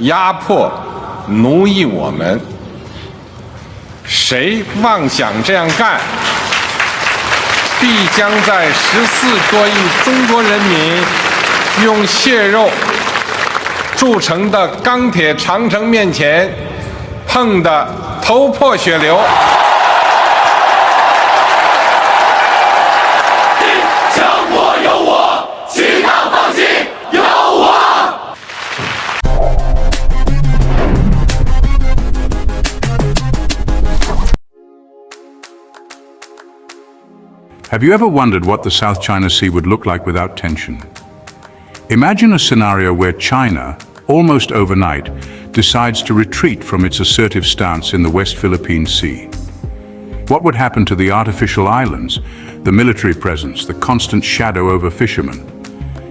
压迫、奴役我们。谁妄想这样干，必将在14多亿中国人民用血肉铸成的钢铁长城面前碰得头破血流。强国有我，其他放心有我。Have you ever wondered what the South China Sea would look like without tension? Imagine a scenario where China, almost overnight, decides to retreat from its assertive stance in the West Philippine Sea. What would happen to the artificial islands, the military presence, the constant shadow over fishermen?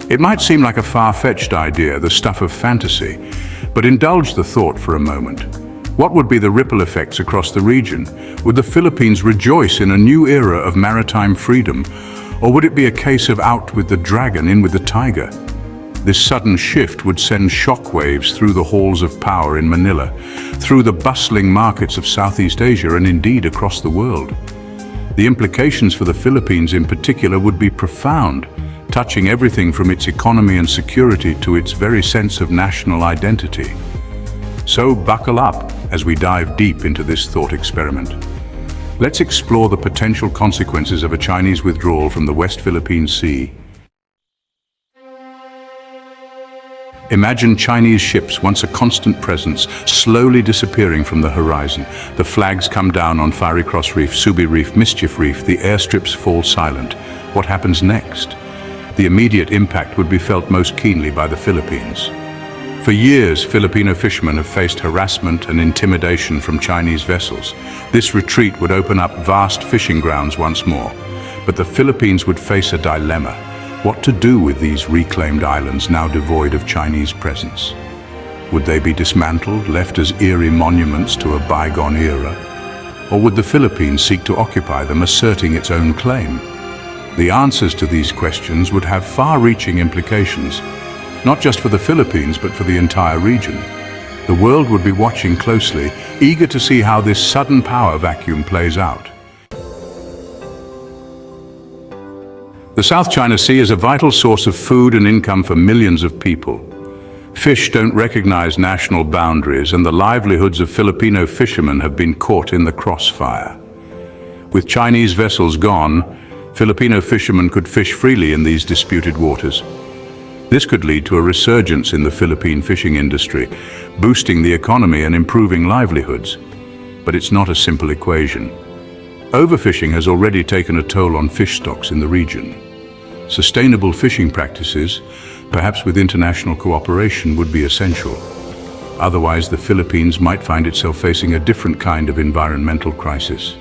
It might seem like a far-fetched idea, the stuff of fantasy, but indulge the thought for a moment. What would be the ripple effects across the region? Would the Philippines rejoice in a new era of maritime freedom? Or would it be a case of out with the dragon, in with the tiger? This sudden shift would send shockwaves through the halls of power in Manila, through the bustling markets of Southeast Asia, and indeed across the world. The implications for the Philippines in particular would be profound, touching everything from its economy and security to its very sense of national identity. So buckle up as we dive deep into this thought experiment. Let's explore the potential consequences of a Chinese withdrawal from the West Philippine Sea. Imagine Chinese ships, once a constant presence, slowly disappearing from the horizon. The flags come down on Fiery Cross Reef, Subi Reef, Mischief Reef. The airstrips fall silent. What happens next? The immediate impact would be felt most keenly by the Philippines. For years, Filipino fishermen have faced harassment and intimidation from Chinese vessels. This retreat would open up vast fishing grounds once more. But the Philippines would face a dilemma: what to do with these reclaimed islands now devoid of Chinese presence? Would they be dismantled, left as eerie monuments to a bygone era? Or would the Philippines seek to occupy them, asserting its own claim? The answers to these questions would have far-reaching implications, not just for the Philippines, but for the entire region. The world would be watching closely, eager to see how this sudden power vacuum plays out. The South China Sea is a vital source of food and income for millions of people. Fish don't recognize national boundaries, and the livelihoods of Filipino fishermen have been caught in the crossfire. With Chinese vessels gone, Filipino fishermen could fish freely in these disputed waters. This could lead to a resurgence in the Philippine fishing industry, boosting the economy and improving livelihoods. But it's not a simple equation. Overfishing has already taken a toll on fish stocks in the region. Sustainable fishing practices, perhaps with international cooperation, would be essential. Otherwise, the Philippines might find itself facing a different kind of environmental crisis.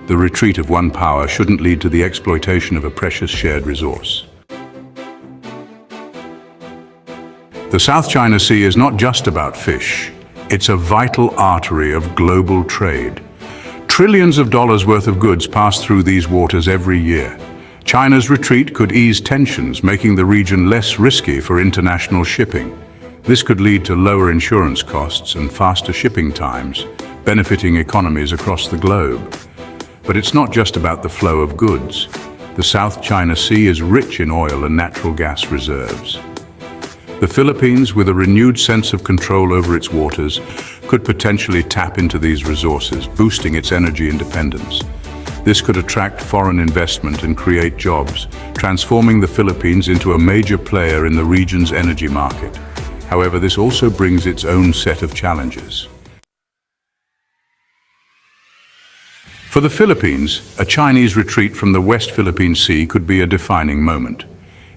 The retreat of one power shouldn't lead to the exploitation of a precious shared resource. The South China Sea is not just about fish. It's a vital artery of global trade. Trillions of dollars worth of goods pass through these waters every year. China's retreat could ease tensions, making the region less risky for international shipping. This could lead to lower insurance costs and faster shipping times, benefiting economies across the globe. But it's not just about the flow of goods. The South China Sea is rich in oil and natural gas reserves. The Philippines, with a renewed sense of control over its waters, could potentially tap into these resources, boosting its energy independence. This could attract foreign investment and create jobs, transforming the Philippines into a major player in the region's energy market. However, this also brings its own set of challenges. For the Philippines, a Chinese retreat from the West Philippine Sea could be a defining moment.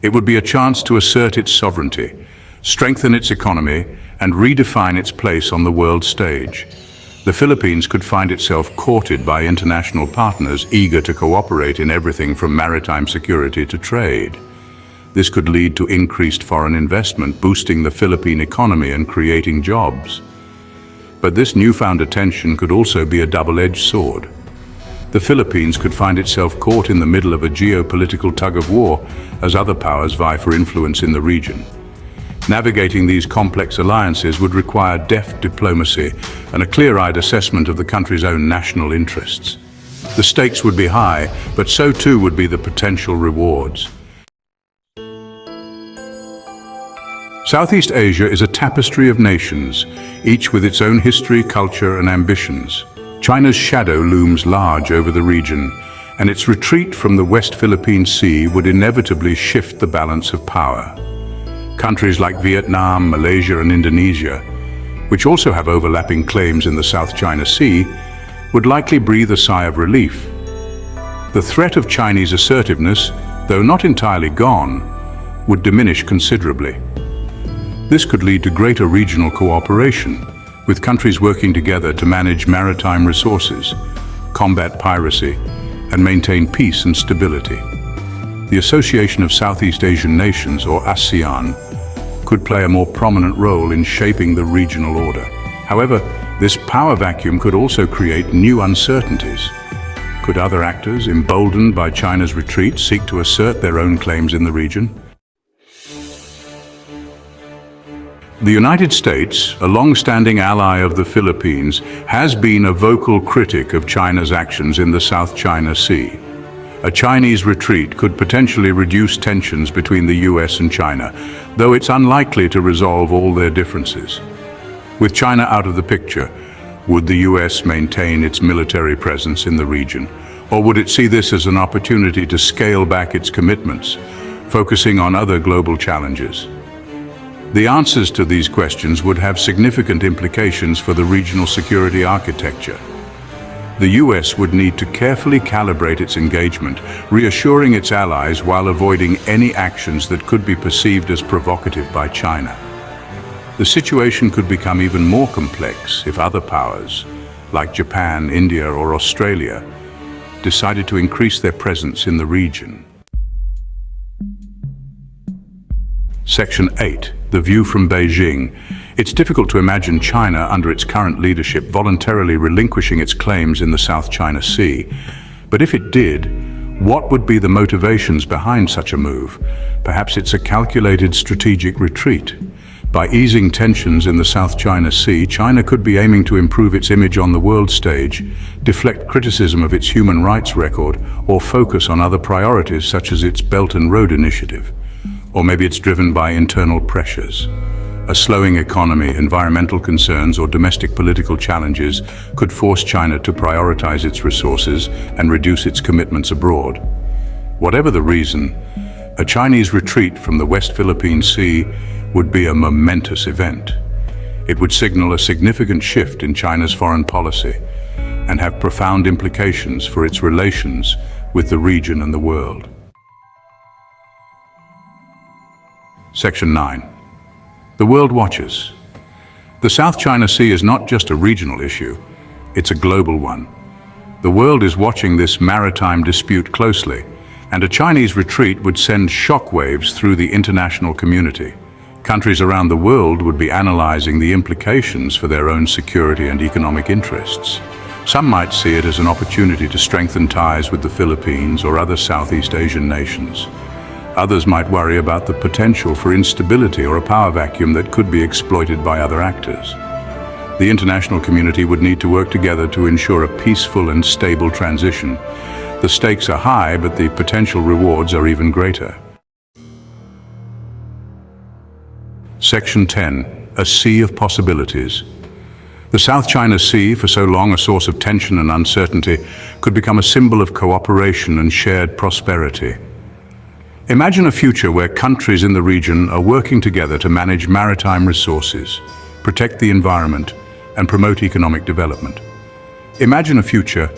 It would be a chance to assert its sovereignty, strengthen its economy, and redefine its place on the world stage. The Philippines could find itself courted by international partners eager to cooperate in everything from maritime security to trade. This could lead to increased foreign investment, boosting the Philippine economy and creating jobs. But this newfound attention could also be a double-edged sword. The Philippines could find itself caught in the middle of a geopolitical tug-of-war as other powers vie for influence in the region. Navigating these complex alliances would require deft diplomacy and a clear-eyed assessment of the country's own national interests. The stakes would be high, but so too would be the potential rewards. Southeast Asia is a tapestry of nations, each with its own history, culture, and ambitions. China's shadow looms large over the region, and its retreat from the West Philippine Sea would inevitably shift the balance of power. Countries like Vietnam, Malaysia, and Indonesia, which also have overlapping claims in the South China Sea, would likely breathe a sigh of relief. The threat of Chinese assertiveness, though not entirely gone, would diminish considerably. This could lead to greater regional cooperation, with countries working together to manage maritime resources, combat piracy, and maintain peace and stability. The Association of Southeast Asian Nations, or ASEAN, could play a more prominent role in shaping the regional order. However, this power vacuum could also create new uncertainties. Could other actors, emboldened by China's retreat, seek to assert their own claims in the region? The United States, a long-standing ally of the Philippines, has been a vocal critic of China's actions in the South China Sea. A Chinese retreat could potentially reduce tensions between the US and China, though it's unlikely to resolve all their differences. With China out of the picture, would the US maintain its military presence in the region, or would it see this as an opportunity to scale back its commitments, focusing on other global challenges? The answers to these questions would have significant implications for the regional security architecture. The US would need to carefully calibrate its engagement, reassuring its allies while avoiding any actions that could be perceived as provocative by China. The situation could become even more complex if other powers, like Japan, India, or Australia, decided to increase their presence in the region. Section 8. The view from Beijing. It's difficult to imagine China, under its current leadership, voluntarily relinquishing its claims in the South China Sea. But if it did, what would be the motivations behind such a move? Perhaps it's a calculated strategic retreat. By easing tensions in the South China Sea, China could be aiming to improve its image on the world stage, deflect criticism of its human rights record, or focus on other priorities such as its Belt and Road Initiative. Or maybe it's driven by internal pressures. A slowing economy, environmental concerns, or domestic political challenges could force China to prioritize its resources and reduce its commitments abroad. Whatever the reason, a Chinese retreat from the West Philippine Sea would be a momentous event. It would signal a significant shift in China's foreign policy and have profound implications for its relations with the region and the world. Section 9. The world watches. The South China Sea is not just a regional issue, it's a global one. The world is watching this maritime dispute closely, and a Chinese retreat would send shockwaves through the international community. Countries around the world would be analyzing the implications for their own security and economic interests. Some might see it as an opportunity to strengthen ties with the Philippines or other Southeast Asian nations. Others might worry about the potential for instability or a power vacuum that could be exploited by other actors. The international community would need to work together to ensure a peaceful and stable transition. The stakes are high, but the potential rewards are even greater. Section 10. A sea of possibilities. The South China Sea, for so long a source of tension and uncertainty, could become a symbol of cooperation and shared prosperity. Imagine a future where countries in the region are working together to manage maritime resources, protect the environment, and promote economic development. Imagine a future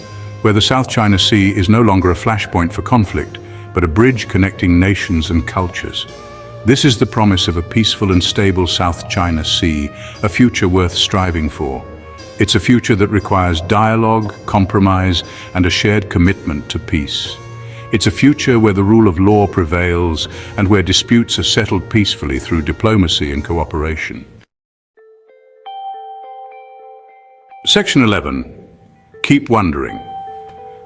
where the South China Sea is no longer a flashpoint for conflict, but a bridge connecting nations and cultures. This is the promise of a peaceful and stable South China Sea, a future worth striving for. It's a future that requires dialogue, compromise, and a shared commitment to peace. It's a future where the rule of law prevails and where disputes are settled peacefully through diplomacy and cooperation. Section 11. Keep wondering.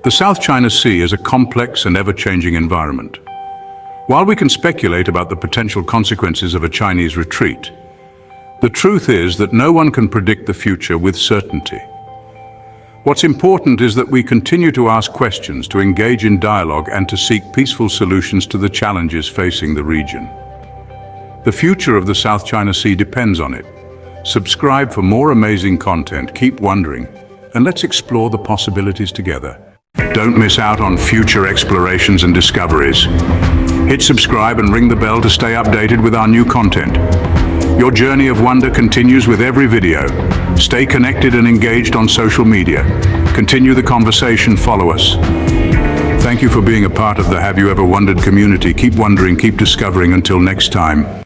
The South China Sea is a complex and ever-changing environment. While we can speculate about the potential consequences of a Chinese retreat, the truth is that no one can predict the future with certainty. What's important is that we continue to ask questions, to engage in dialogue, and to seek peaceful solutions to the challenges facing the region. The future of the South China Sea depends on it. Subscribe for more amazing content, keep wondering, and let's explore the possibilities together. Don't miss out on future explorations and discoveries. Hit subscribe and ring the bell to stay updated with our new content. Your journey of wonder continues with every video. Stay connected and engaged on social media. Continue the conversation, follow us. Thank you for being a part of the Have You Ever Wondered community. Keep wondering, keep discovering. Until next time.